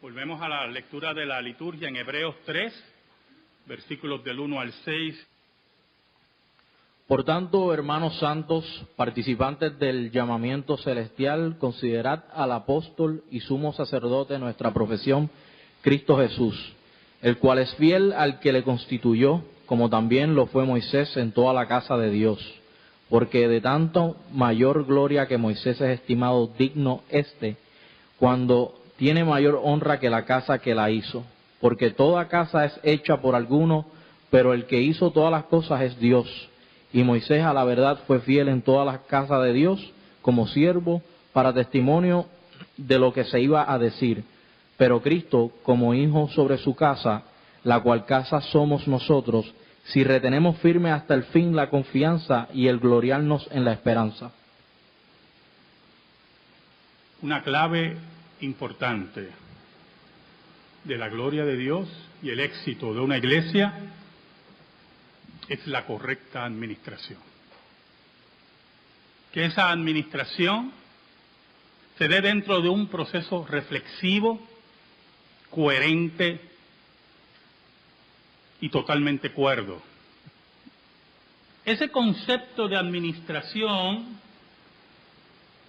Volvemos a la lectura de la liturgia en Hebreos 3, versículos del 1 al 6. Por tanto, hermanos santos, participantes del llamamiento celestial, considerad al apóstol y sumo sacerdote de nuestra profesión, Cristo Jesús, el cual es fiel al que le constituyó, como también lo fue Moisés en toda la casa de Dios. Porque de tanto mayor gloria que Moisés es estimado digno cuando tiene mayor honra que la casa que la hizo. Porque toda casa es hecha por alguno, pero el que hizo todas las cosas es Dios. Y Moisés a la verdad fue fiel en todas las casas de Dios, como siervo, para testimonio de lo que se iba a decir. Pero Cristo, como hijo sobre su casa, la cual casa somos nosotros, si retenemos firme hasta el fin la confianza y el gloriarnos en la esperanza. Una clave importante de la gloria de Dios y el éxito de una iglesia es la correcta administración. Que esa administración se dé dentro de un proceso reflexivo, coherente y totalmente cuerdo. Ese concepto de administración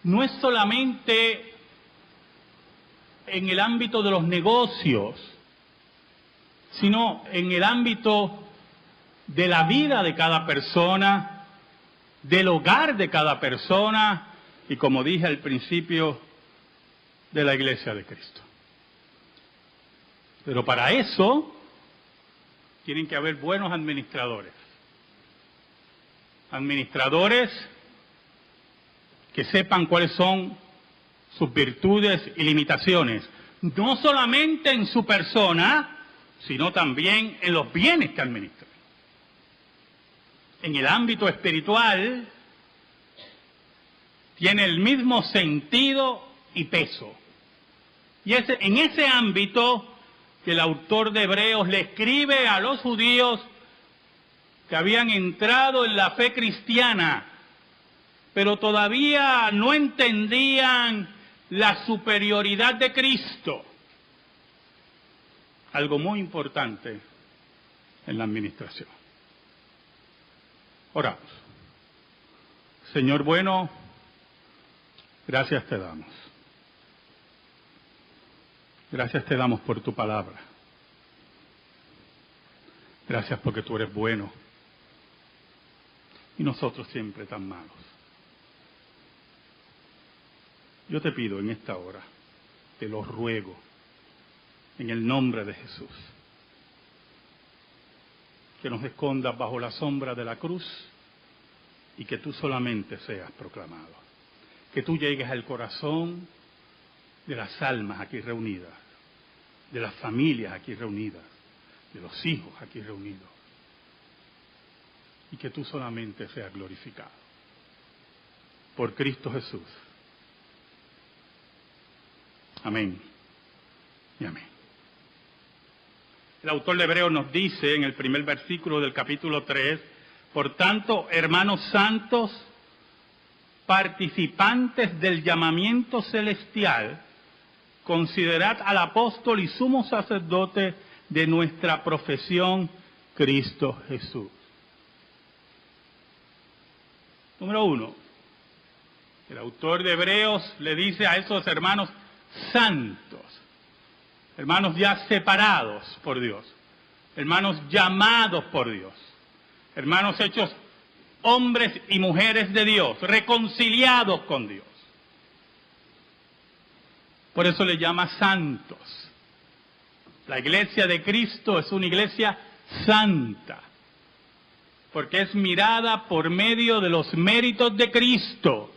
no es solamente en el ámbito de los negocios, sino en el ámbito de la vida de cada persona, del hogar de cada persona y, como dije al principio, de la Iglesia de Cristo. Pero para eso tienen que haber buenos administradores. Administradores que sepan cuáles son sus virtudes y limitaciones, no solamente en su persona, sino también en los bienes que administran. En el ámbito espiritual tiene el mismo sentido y peso. Y en ese ámbito que el autor de Hebreos le escribe a los judíos que habían entrado en la fe cristiana, pero todavía no entendían la superioridad de Cristo. Algo muy importante en la administración. Oramos. Señor bueno, gracias te damos. Gracias te damos por tu palabra. Gracias porque tú eres bueno y nosotros siempre tan malos. Yo te pido en esta hora, te lo ruego, en el nombre de Jesús, que nos escondas bajo la sombra de la cruz y que tú solamente seas proclamado. Que tú llegues al corazón de las almas aquí reunidas, de las familias aquí reunidas, de los hijos aquí reunidos, y que tú solamente seas glorificado. Por Cristo Jesús. Amén y amén. El autor de Hebreos nos dice en el primer versículo del capítulo 3, por tanto, hermanos santos, participantes del llamamiento celestial, considerad al apóstol y sumo sacerdote de nuestra profesión, Cristo Jesús. Número 1, el autor de Hebreos le dice a esos hermanos santos, hermanos ya separados por Dios, hermanos llamados por Dios, hermanos hechos hombres y mujeres de Dios, reconciliados con Dios. Por eso le llama santos. La iglesia de Cristo es una iglesia santa, porque es mirada por medio de los méritos de Cristo.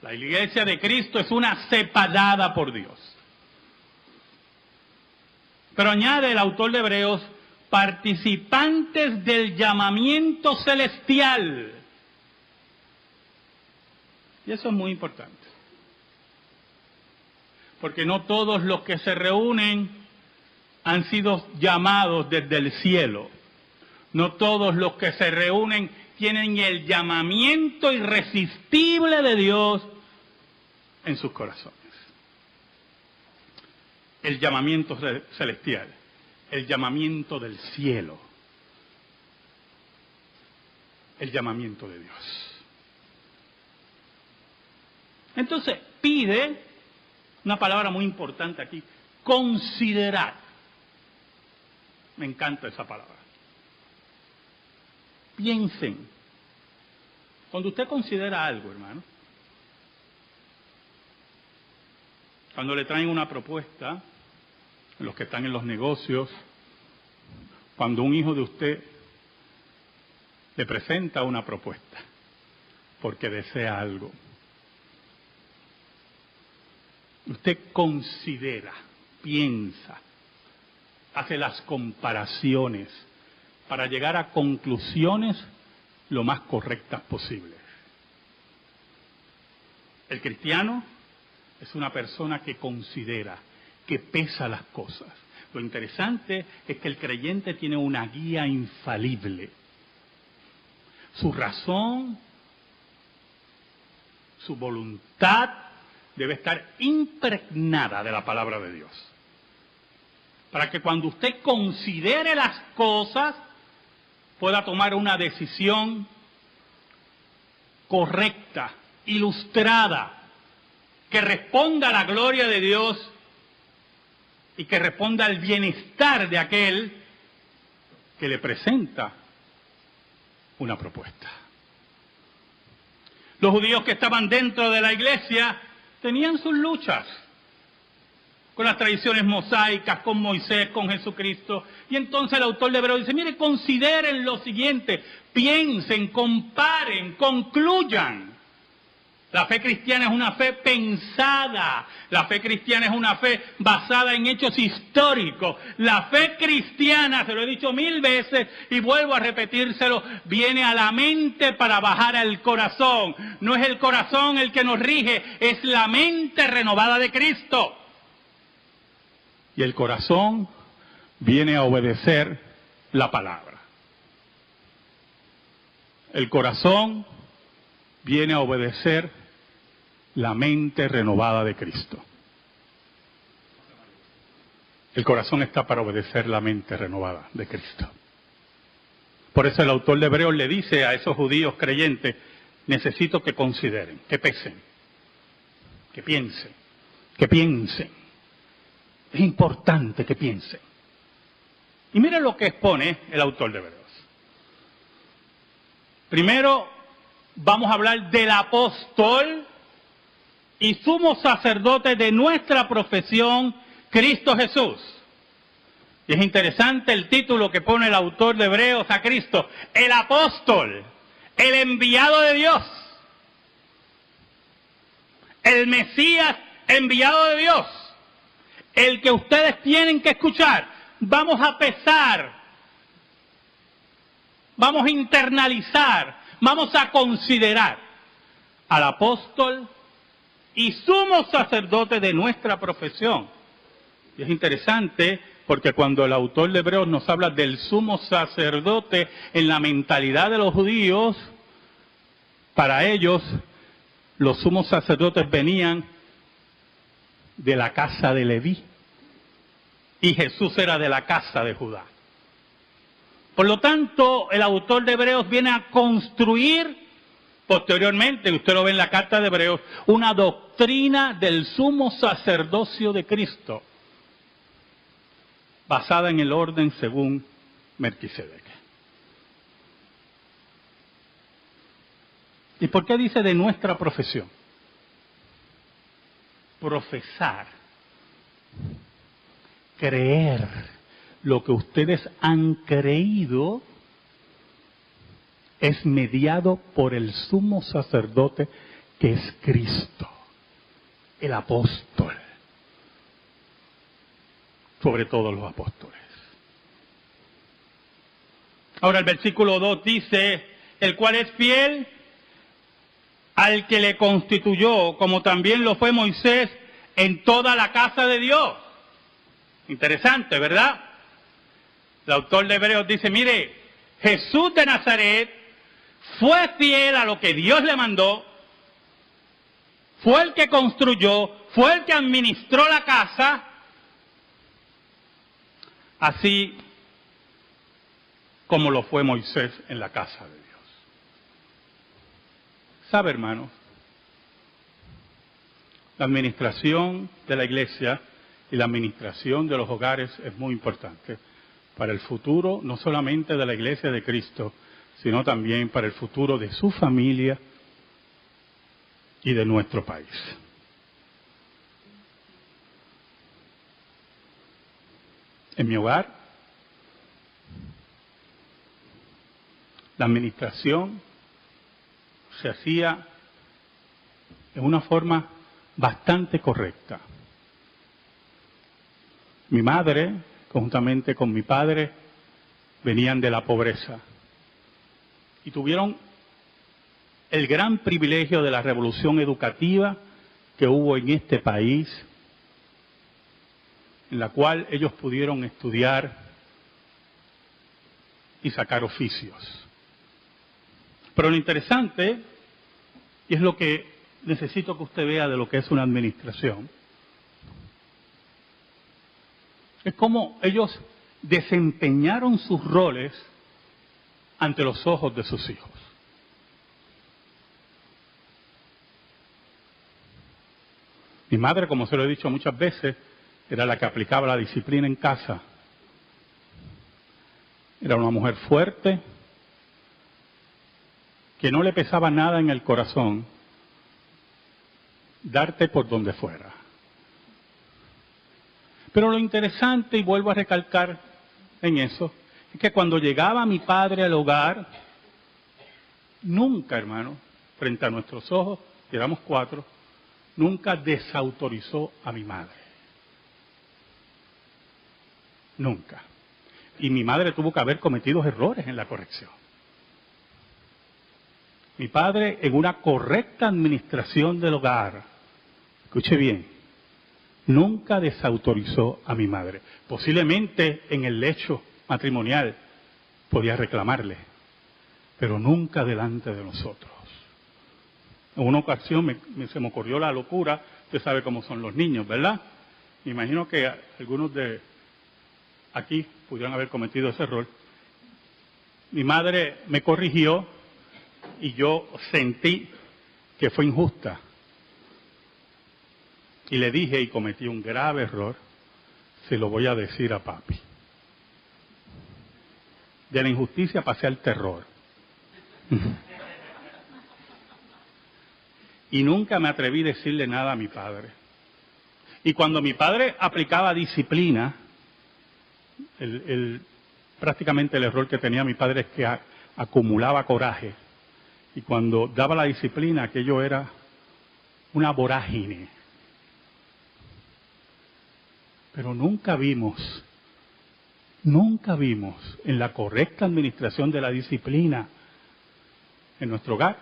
La iglesia de Cristo es una separada por Dios. Pero añade el autor de Hebreos, participantes del llamamiento celestial. Y eso es muy importante. Porque no todos los que se reúnen han sido llamados desde el cielo. No todos los que se reúnen tienen el llamamiento irresistible de Dios en sus corazones. el llamamiento celestial, el llamamiento del cielo, el llamamiento de Dios. Entonces, pide, una palabra muy importante aquí, considerar. Me encanta esa palabra. Piensen. Cuando usted considera algo, hermano, cuando le traen una propuesta, los que están en los negocios, cuando un hijo de usted le presenta una propuesta porque desea algo, usted considera, piensa, hace las comparaciones para llegar a conclusiones lo más correctas posibles. El cristiano es una persona que considera, que pesa las cosas. Lo interesante es que el creyente tiene una guía infalible. Su razón, su voluntad debe estar impregnada de la palabra de Dios. Para que cuando usted considere las cosas, pueda tomar una decisión correcta, ilustrada, que responda a la gloria de Dios y que responda al bienestar de aquel que le presenta una propuesta. Los judíos que estaban dentro de la iglesia tenían sus luchas con las tradiciones mosaicas, con Moisés, con Jesucristo. Y entonces el autor de Hebreos dice, mire, consideren lo siguiente, piensen, comparen, concluyan. La fe cristiana es una fe pensada, la fe cristiana es una fe basada en hechos históricos. La fe cristiana, se lo he dicho 1000 veces y vuelvo a repetírselo, viene a la mente para bajar al corazón. No es el corazón el que nos rige, es la mente renovada de Cristo. Y el corazón viene a obedecer la palabra. El corazón viene a obedecer la mente renovada de Cristo. El corazón está para obedecer la mente renovada de Cristo. Por eso el autor de Hebreos le dice a esos judíos creyentes, necesito que consideren, que pesen, que piensen, que piensen. Es importante que piensen. Y miren lo que expone el autor de Hebreos. Primero, vamos a hablar del apóstol y sumo sacerdote de nuestra profesión, Cristo Jesús. Y es interesante el título que pone el autor de Hebreos a Cristo, el apóstol, el enviado de Dios, el Mesías enviado de Dios, el que ustedes tienen que escuchar. Vamos a pesar, vamos a internalizar, vamos a considerar al apóstol y sumo sacerdote de nuestra profesión. Y es interesante porque cuando el autor de Hebreos nos habla del sumo sacerdote en la mentalidad de los judíos, para ellos los sumos sacerdotes venían de la casa de Leví y Jesús era de la casa de Judá. Por lo tanto, el autor de Hebreos viene a construir posteriormente, usted lo ve en la carta de Hebreos, una doctrina del sumo sacerdocio de Cristo, basada en el orden según Melquisedec. ¿Y por qué dice de nuestra profesión? Profesar, creer lo que ustedes han creído es mediado por el sumo sacerdote que es Cristo, el apóstol, sobre todos los apóstoles. Ahora el versículo 2 dice, el cual es fiel al que le constituyó, como también lo fue Moisés en toda la casa de Dios. Interesante, ¿verdad? El autor de Hebreos dice, mire, Jesús de Nazaret fue fiel a lo que Dios le mandó, fue el que construyó, fue el que administró la casa, así como lo fue Moisés en la casa de Dios. ¿Sabe, hermano? La administración de la iglesia y la administración de los hogares es muy importante para el futuro, no solamente de la iglesia de Cristo, sino también para el futuro de su familia y de nuestro país. En mi hogar, la administración se hacía de una forma bastante correcta. Mi madre, conjuntamente con mi padre, venían de la pobreza y tuvieron el gran privilegio de la revolución educativa que hubo en este país, en la cual ellos pudieron estudiar y sacar oficios. Pero lo interesante, y es lo que necesito que usted vea de lo que es una administración, es cómo ellos desempeñaron sus roles ante los ojos de sus hijos. Mi madre, como se lo he dicho muchas veces, era la que aplicaba la disciplina en casa. Era una mujer fuerte, que no le pesaba nada en el corazón darte por donde fuera. Pero lo interesante, y vuelvo a recalcar en eso, es que cuando llegaba mi padre al hogar, nunca, hermano, frente a nuestros ojos, que éramos 4, nunca desautorizó a mi madre. Nunca. Y mi madre tuvo que haber cometido errores en la corrección. Mi padre, en una correcta administración del hogar, escuche bien, nunca desautorizó a mi madre. Posiblemente en el lecho matrimonial podía reclamarle, pero nunca delante de nosotros. En una ocasión se me ocurrió la locura, usted sabe cómo son los niños, ¿verdad? Me imagino que algunos de aquí pudieran haber cometido ese error. Mi madre me corrigió y yo sentí que fue injusta. Y le dije, y cometí un grave error, se lo voy a decir a papi. De la injusticia pasé al terror. Y nunca me atreví a decirle nada a mi padre. Y cuando mi padre aplicaba disciplina, prácticamente el error que tenía mi padre es que acumulaba coraje. Y cuando daba la disciplina, aquello era una vorágine. Pero nunca vimos en la correcta administración de la disciplina en nuestro hogar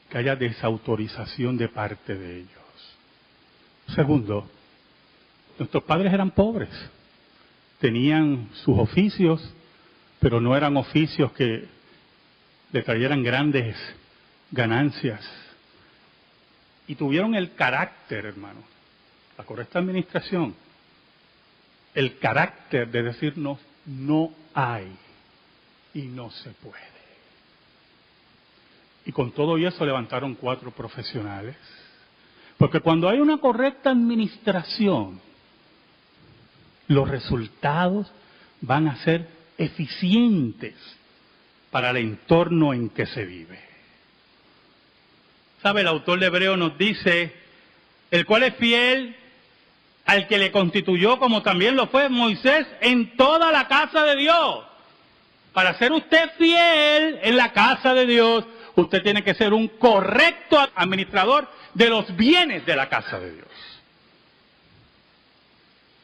que haya desautorización de parte de ellos. Segundo, nuestros padres eran pobres, tenían sus oficios, pero no eran oficios que le trajeran grandes ganancias. Y tuvieron el carácter, hermano, la correcta administración, el carácter de decirnos no hay y no se puede. Y con todo eso levantaron 4 profesionales. Porque cuando hay una correcta administración, los resultados van a ser eficientes para el entorno en que se vive. ¿Sabe? El autor de Hebreo nos dice, el cual es fiel al que le constituyó, como también lo fue Moisés, en toda la casa de Dios. Para ser usted fiel en la casa de Dios, usted tiene que ser un correcto administrador de los bienes de la casa de Dios.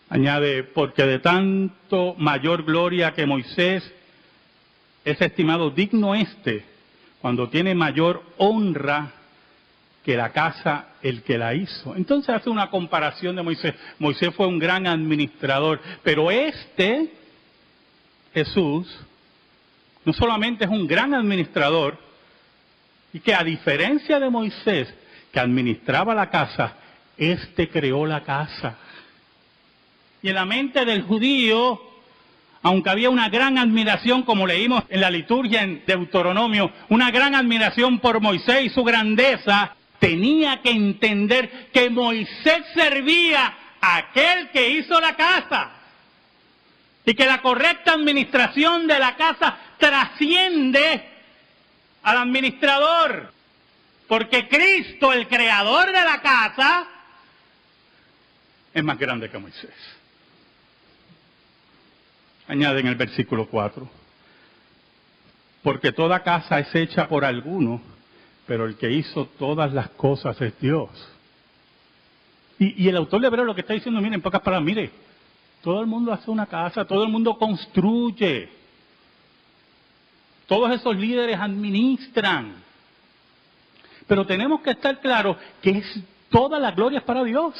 Añade, porque de tanto mayor gloria que Moisés es estimado digno cuando tiene mayor honra que la casa el que la hizo. Entonces hace una comparación de Moisés. Moisés fue un gran administrador, pero Jesús, no solamente es un gran administrador, y que a diferencia de Moisés, que administraba la casa, creó la casa. Y en la mente del judío, aunque había una gran admiración, como leímos en la liturgia en Deuteronomio, una gran admiración por Moisés y su grandeza, tenía que entender que Moisés servía a aquel que hizo la casa. Y que la correcta administración de la casa trasciende al administrador. Porque Cristo, el creador de la casa, es más grande que Moisés. Añade en el versículo 4. Porque toda casa es hecha por alguno, pero el que hizo todas las cosas es Dios. Y el autor de Hebreos lo que está diciendo, miren, en pocas palabras, mire, todo el mundo hace una casa, todo el mundo construye. Todos esos líderes administran. Pero tenemos que estar claros que toda la gloria es para Dios.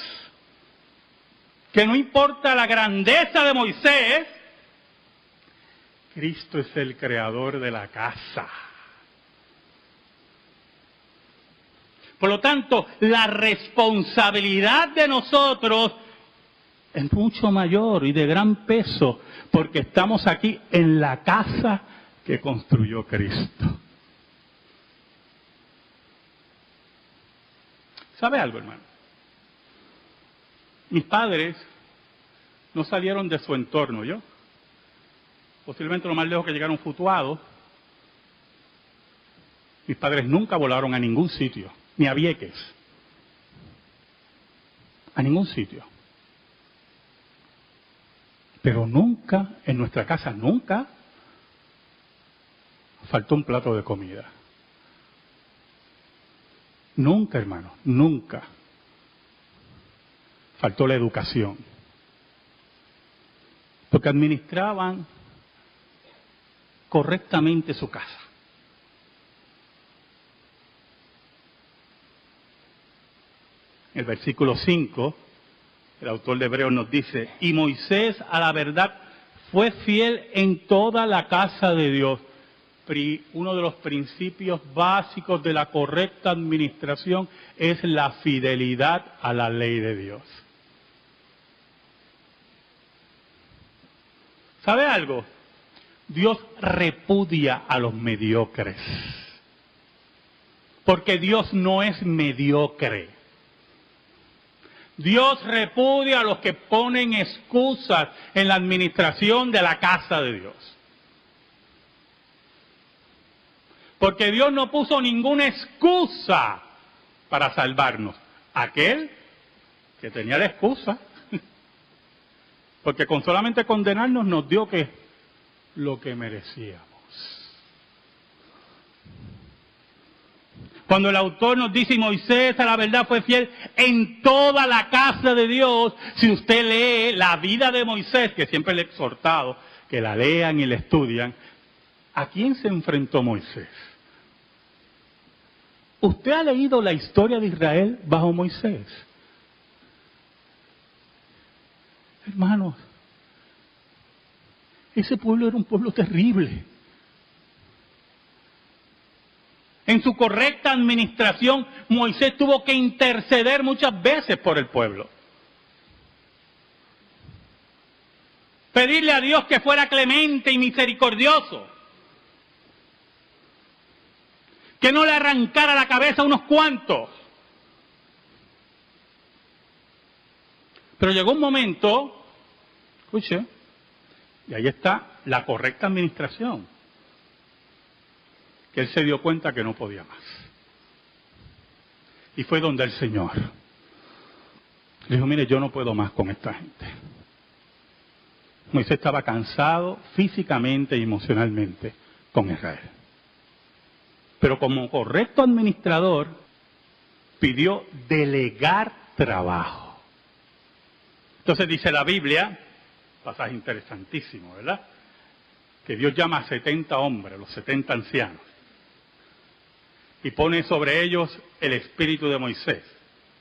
Que no importa la grandeza de Moisés, Cristo es el creador de la casa. Por lo tanto, la responsabilidad de nosotros es mucho mayor y de gran peso, porque estamos aquí en la casa que construyó Cristo. ¿Sabe algo, hermano? Mis padres no salieron de su entorno, ¿yo? Posiblemente lo más lejos que llegaron Futuado. Mis padres nunca volaron a ningún sitio, ni a Vieques. A ningún sitio. Pero nunca, en nuestra casa, nunca faltó un plato de comida. Nunca, hermano, nunca faltó la educación. Porque administraban correctamente su casa. En el versículo 5, el autor de Hebreos nos dice, y Moisés a la verdad fue fiel en toda la casa de Dios. Uno de los principios básicos de la correcta administración es la fidelidad a la ley de Dios. ¿Sabe algo? Dios repudia a los mediocres. Porque Dios no es mediocre. Dios repudia a los que ponen excusas en la administración de la casa de Dios. Porque Dios no puso ninguna excusa para salvarnos. Aquel que tenía la excusa. Porque con solamente condenarnos nos dio que lo que merecíamos. Cuando el autor nos dice, y Moisés a la verdad fue fiel en toda la casa de Dios, si usted lee la vida de Moisés, que siempre le he exhortado, que la lean y la estudian, ¿a quién se enfrentó Moisés? ¿Usted ha leído la historia de Israel bajo Moisés? Hermanos, ese pueblo era un pueblo terrible. En su correcta administración, Moisés tuvo que interceder muchas veces por el pueblo. Pedirle a Dios que fuera clemente y misericordioso. Que no le arrancara la cabeza a unos cuantos. Pero llegó un momento, escuche, y ahí está la correcta administración, que él se dio cuenta que no podía más. Y fue donde el Señor le dijo, mire, yo no puedo más con esta gente. Moisés estaba cansado físicamente y emocionalmente con Israel. Pero como correcto administrador, pidió delegar trabajo. Entonces dice la Biblia, pasaje interesantísimo, ¿verdad? Que Dios llama a 70 hombres, los 70 ancianos, y pone sobre ellos el espíritu de Moisés,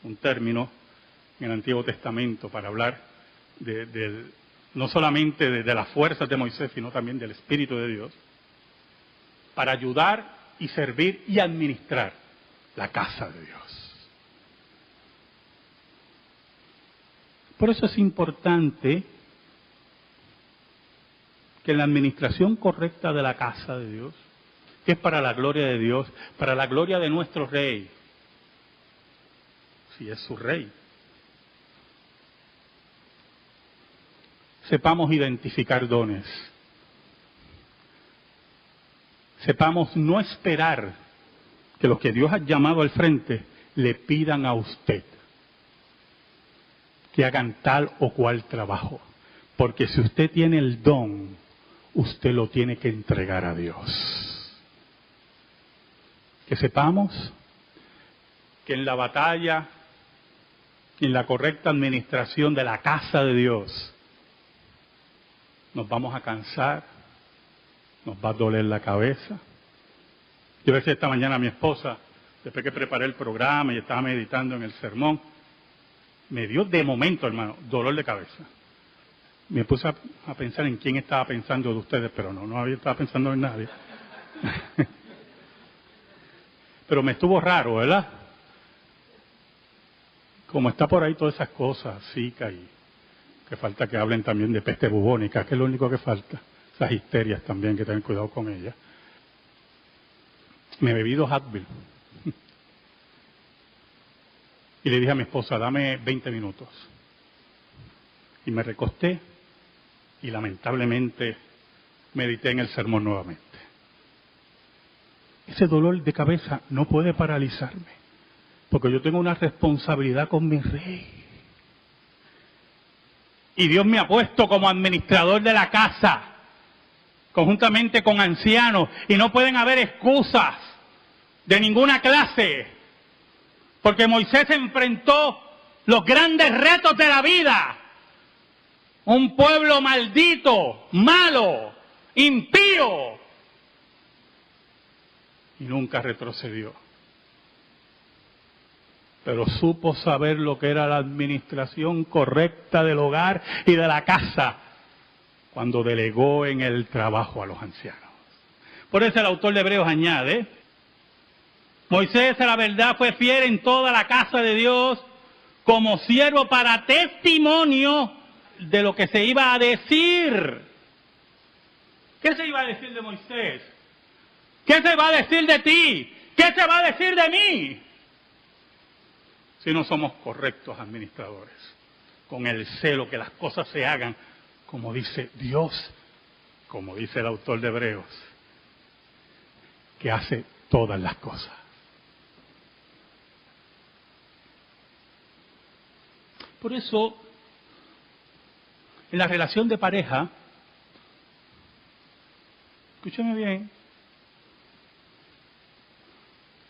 un término en el Antiguo Testamento para hablar no solamente de las fuerzas de Moisés, sino también del espíritu de Dios, para ayudar y servir y administrar la casa de Dios. Por eso es importante que en la administración correcta de la casa de Dios, que es para la gloria de Dios, para la gloria de nuestro Rey, si es su Rey, sepamos identificar dones, sepamos no esperar que los que Dios ha llamado al frente le pidan a usted que hagan tal o cual trabajo, porque si usted tiene el don, usted lo tiene que entregar a Dios. Que sepamos que en la batalla, en la correcta administración de la casa de Dios, nos vamos a cansar, nos va a doler la cabeza. Yo a veces esta mañana a mi esposa, después que preparé el programa y estaba meditando en el sermón, me dio de momento, hermano, dolor de cabeza. Me puse a pensar en quién estaba pensando de ustedes, pero no estaba pensando en nadie. Pero me estuvo raro, ¿verdad? Como está por ahí todas esas cosas, Zika, y que falta que hablen también de peste bubónica, que es lo único que falta. Esas histerias también, que tengan cuidado con ellas. Me bebí 2 Advil. Y le dije a mi esposa, dame 20 minutos. Y me recosté y lamentablemente medité en el sermón nuevamente. Ese dolor de cabeza no puede paralizarme, porque yo tengo una responsabilidad con mi Rey. Y Dios me ha puesto como administrador de la casa, conjuntamente con ancianos, y no pueden haber excusas de ninguna clase, porque Moisés enfrentó los grandes retos de la vida. Un pueblo maldito, malo, impío, y nunca retrocedió. Pero supo saber lo que era la administración correcta del hogar y de la casa cuando delegó en el trabajo a los ancianos. Por eso el autor de Hebreos añade, Moisés a la verdad fue fiel en toda la casa de Dios como siervo para testimonio de lo que se iba a decir. ¿Qué se iba a decir de Moisés? ¿Qué se va a decir de ti? ¿Qué se va a decir de mí? Si no somos correctos administradores, con el celo que las cosas se hagan como dice Dios, como dice el autor de Hebreos, que hace todas las cosas. Por eso, en la relación de pareja, escúcheme bien,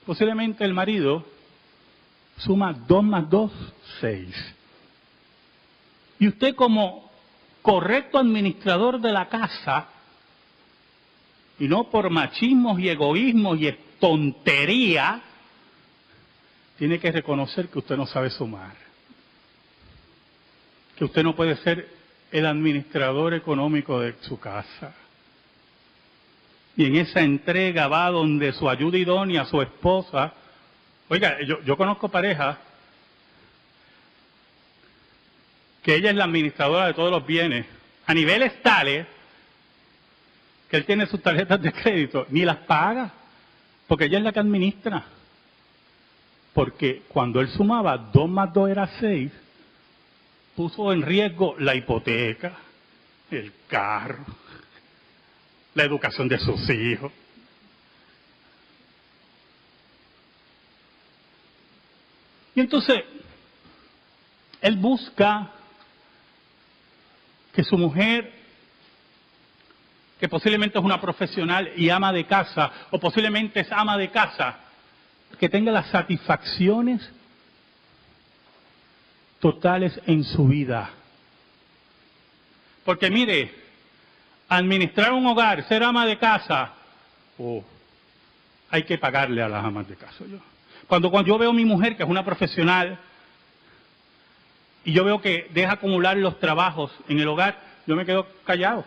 posiblemente el marido suma 2 más 2, 6. Y usted como correcto administrador de la casa, y no por machismos y egoísmos y tontería, tiene que reconocer que usted no sabe sumar. Que usted no puede ser el administrador económico de su casa. Y en esa entrega va donde su ayuda idónea, su esposa. Oiga, yo conozco parejas que ella es la administradora de todos los bienes, a niveles tales que él tiene sus tarjetas de crédito, ni las paga, porque ella es la que administra. Porque cuando él sumaba 2 más 2 era 6, puso en riesgo la hipoteca, el carro, la educación de sus hijos. Y entonces, él busca que su mujer, que posiblemente es una profesional y ama de casa, o posiblemente es ama de casa, que tenga las satisfacciones totales en su vida. Porque mire, administrar un hogar, ser ama de casa, hay que pagarle a las amas de casa. Cuando yo veo a mi mujer, que es una profesional, y yo veo que deja acumular los trabajos en el hogar, yo me quedo callado.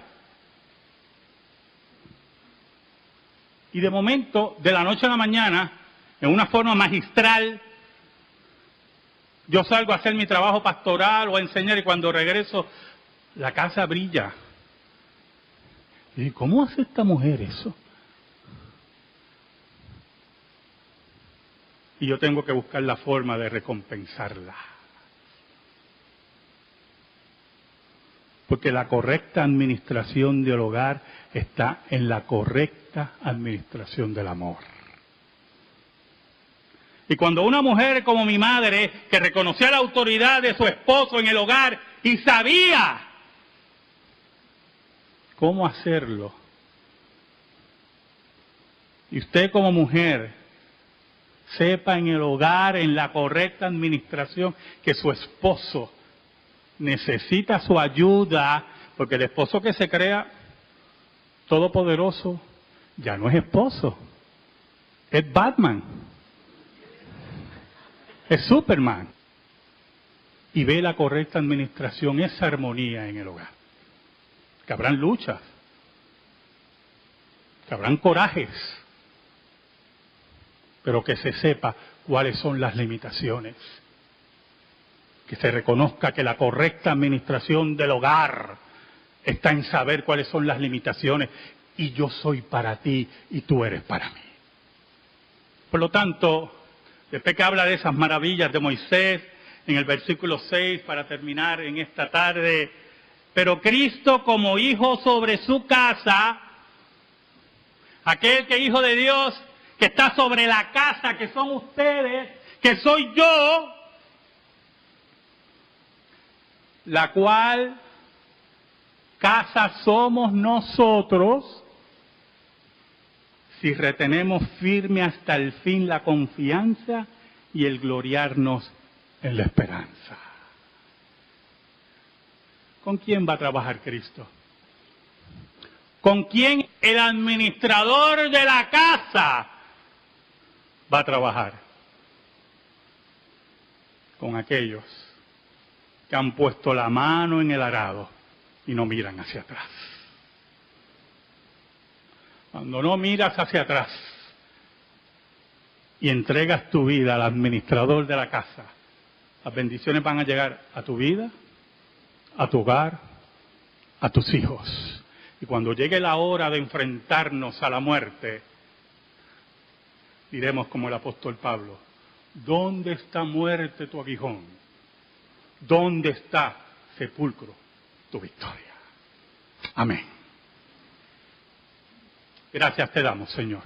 Y de momento, de la noche a la mañana, en una forma magistral, yo salgo a hacer mi trabajo pastoral o a enseñar, y cuando regreso, la casa brilla. ¿Y cómo hace esta mujer eso? Y yo tengo que buscar la forma de recompensarla. Porque la correcta administración del hogar está en la correcta administración del amor. Y cuando una mujer como mi madre, que reconocía la autoridad de su esposo en el hogar y sabía cómo hacerlo, y usted como mujer sepa en el hogar, en la correcta administración, que su esposo necesita su ayuda, porque el esposo que se crea todopoderoso ya no es esposo, es Batman, es Superman. Y ve la correcta administración, esa armonía en el hogar. Que habrán luchas, que habrán corajes, pero que se sepa cuáles son las limitaciones. Que se reconozca que la correcta administración del hogar está en saber cuáles son las limitaciones. Y yo soy para ti y tú eres para mí. Por lo tanto, después que habla de esas maravillas de Moisés, en el versículo 6, para terminar en esta tarde, pero Cristo como hijo sobre su casa, aquel que hijo de Dios, que está sobre la casa, que son ustedes, que soy yo, la cual casa somos nosotros, si retenemos firme hasta el fin la confianza y el gloriarnos en la esperanza. ¿Con quién va a trabajar Cristo? ¿Con quién el administrador de la casa va a trabajar? Con aquellos que han puesto la mano en el arado y no miran hacia atrás. Cuando no miras hacia atrás y entregas tu vida al administrador de la casa, las bendiciones van a llegar a tu vida, a tu hogar, a tus hijos. Y cuando llegue la hora de enfrentarnos a la muerte, diremos como el apóstol Pablo, ¿dónde está muerte tu aguijón? ¿Dónde está sepulcro tu victoria? Amén. Gracias te damos, Señor.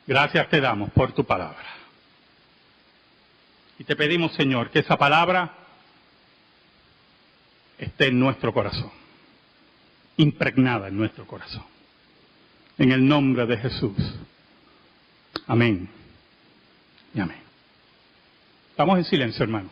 Gracias te damos por tu palabra. Y te pedimos, Señor, que esa palabra esté en nuestro corazón, impregnada en nuestro corazón. En el nombre de Jesús. Amén y amén. Estamos en silencio, hermano.